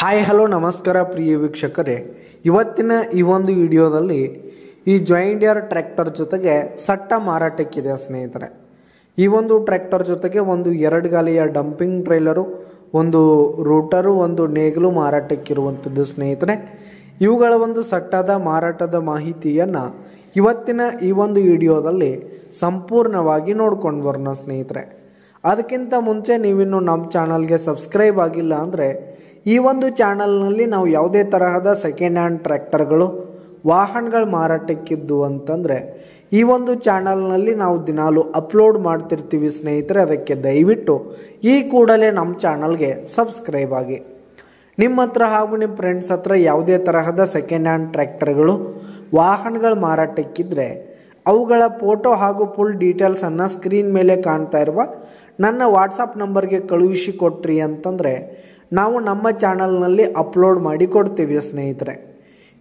Hi hello ನಮಸ್ಕಾರ ಪ್ರಿಯ ವೀಕ್ಷಕರೇ, ಇವತ್ತಿನ ಈ ಒಂದು ವಿಡಿಯೋದಲ್ಲಿ ಈ ಜಾಯಿಂಡಿಯರ್ ಟ್ರ್ಯಾಕ್ಟರ್ ಜೊತೆಗೆ ಸಟ್ಟ ಮಾರಾಟಕ್ಕಿದೆ ಸ್ನೇಹಿತರೆ. ಈ ಒಂದು ಟ್ರ್ಯಾಕ್ಟರ್ ಜೊತೆಗೆ ಒಂದು 2 ಗಾಲಿಯ ಡಂಪಿಂಗ್ ಟ್ರೈಲರು, ಒಂದು ರೂಟರು, ಒಂದು ನೇಗಿಲು ಮಾರಾಟಕ್ಕಿರುವಂಥದ್ದು ಸ್ನೇಹಿತರೆ. ಇವುಗಳ ಒಂದು ಸಟ್ಟದ ಮಾರಾಟದ ಮಾಹಿತಿಯನ್ನು ಇವತ್ತಿನ ಈ ಒಂದು ವಿಡಿಯೋದಲ್ಲಿ ಸಂಪೂರ್ಣವಾಗಿ ನೋಡ್ಕೊಂಡು ಬರೋಣ ಸ್ನೇಹಿತರೆ. ಅದಕ್ಕಿಂತ ಮುಂಚೆ ನೀವಿನ್ನು ನಮ್ಮ ಚಾನಲ್ಗೆ ಸಬ್ಸ್ಕ್ರೈಬ್ ಆಗಿಲ್ಲ ಅಂದರೆ ಈ ಒಂದು ಚಾನಲ್ನಲ್ಲಿ ನಾವು ಯಾವುದೇ ತರಹದ ಸೆಕೆಂಡ್ ಹ್ಯಾಂಡ್ ಟ್ರ್ಯಾಕ್ಟರ್ಗಳು, ವಾಹನಗಳು ಮಾರಾಟಕ್ಕಿದ್ದು ಅಂತಂದರೆ ಈ ಒಂದು ಚಾನಲ್ನಲ್ಲಿ ನಾವು ದಿನಾಲು ಅಪ್ಲೋಡ್ ಮಾಡ್ತಿರ್ತೀವಿ ಸ್ನೇಹಿತರೆ. ಅದಕ್ಕೆ ದಯವಿಟ್ಟು ಈ ಕೂಡಲೇ ನಮ್ಮ ಚಾನಲ್ಗೆ ಸಬ್ಸ್ಕ್ರೈಬ್ ಆಗಿ. ನಿಮ್ಮ ಹತ್ರ ಹಾಗೂ ನಿಮ್ಮ ಫ್ರೆಂಡ್ಸ್ ಹತ್ರ ಯಾವುದೇ ತರಹದ ಸೆಕೆಂಡ್ ಹ್ಯಾಂಡ್ ಟ್ರ್ಯಾಕ್ಟರ್ಗಳು, ವಾಹನಗಳು ಮಾರಾಟಕ್ಕಿದ್ರೆ ಅವುಗಳ ಫೋಟೋ ಹಾಗೂ ಫುಲ್ ಡೀಟೇಲ್ಸನ್ನು ಸ್ಕ್ರೀನ್ ಮೇಲೆ ಕಾಣ್ತಾ ಇರುವ ನನ್ನ ವಾಟ್ಸಪ್ ನಂಬರ್ಗೆ ಕಳುಹಿಸಿ ಕೊಟ್ರಿ ಅಂತಂದರೆ ನಾವು ನಮ್ಮ ಚಾನಲ್ನಲ್ಲಿ ಅಪ್ಲೋಡ್ ಮಾಡಿ ಕೊಡ್ತೀವಿ ಸ್ನೇಹಿತರೆ.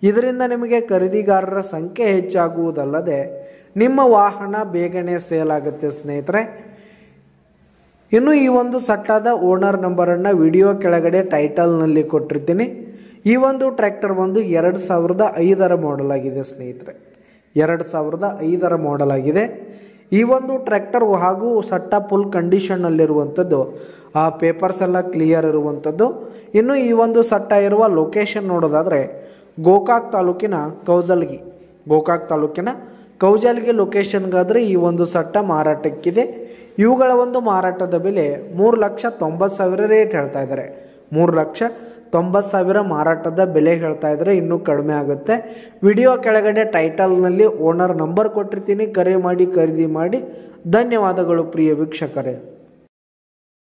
ಇದರಿಂದ ನಿಮಗೆ ಖರೀದಿಗಾರರ ಸಂಖ್ಯೆ ಹೆಚ್ಚಾಗುವುದಲ್ಲದೆ ನಿಮ್ಮ ವಾಹನ ಬೇಗನೆ ಸೇಲ್ ಆಗುತ್ತೆ ಸ್ನೇಹಿತರೆ. ಇನ್ನು ಈ ಒಂದು ಸಟ್ಟಾದ ಓನರ್ ನಂಬರನ್ನು ವಿಡಿಯೋ ಕೆಳಗಡೆ ಟೈಟಲ್ನಲ್ಲಿ ಕೊಟ್ಟಿರ್ತೀನಿ. ಈ ಒಂದು ಟ್ರ್ಯಾಕ್ಟರ್ ಒಂದು 2005ರ ಮಾಡಲ್ ಆಗಿದೆ ಸ್ನೇಹಿತರೆ. 2005ರ ಮಾಡಲ್ ಆಗಿದೆ. ಈ ಒಂದು ಟ್ರ್ಯಾಕ್ಟರ್ ಹಾಗೂ ಸಟ್ಟ ಫುಲ್ ಕಂಡೀಷನ್ನಲ್ಲಿರುವಂಥದ್ದು, ಆ ಪೇಪರ್ಸ್ ಎಲ್ಲ ಕ್ಲಿಯರ್ ಇರುವಂಥದ್ದು. ಇನ್ನು ಈ ಒಂದು ಸಟ್ಟ ಇರುವ ಲೊಕೇಶನ್ ನೋಡೋದಾದರೆ ಗೋಕಾಕ್ ತಾಲೂಕಿನ ಕೌಜಲ್ಗಿ ಲೊಕೇಶನ್ಗಾದರೆ ಈ ಒಂದು ಸಟ್ಟ ಮಾರಾಟಕ್ಕಿದೆ. ಇವುಗಳ ಒಂದು ಮಾರಾಟದ ಬೆಲೆ 3,90,000 ರೇಟ್ ಹೇಳ್ತಾ ಇದ್ದಾರೆ. 3,90,000 ಮಾರಾಟದ ಬೆಲೆ ಹೇಳ್ತಾ ಇದ್ದಾರೆ. ಇನ್ನೂ ಕಡಿಮೆ ಆಗುತ್ತೆ. ವಿಡಿಯೋ ಕೆಳಗಡೆ ಟೈಟಲ್ನಲ್ಲಿ ಓನರ್ ನಂಬರ್ ಕೊಟ್ಟಿರ್ತೀನಿ, ಕರೆ ಮಾಡಿ ಖರೀದಿ ಮಾಡಿ. ಧನ್ಯವಾದಗಳು ಪ್ರಿಯ ವೀಕ್ಷಕರೇ.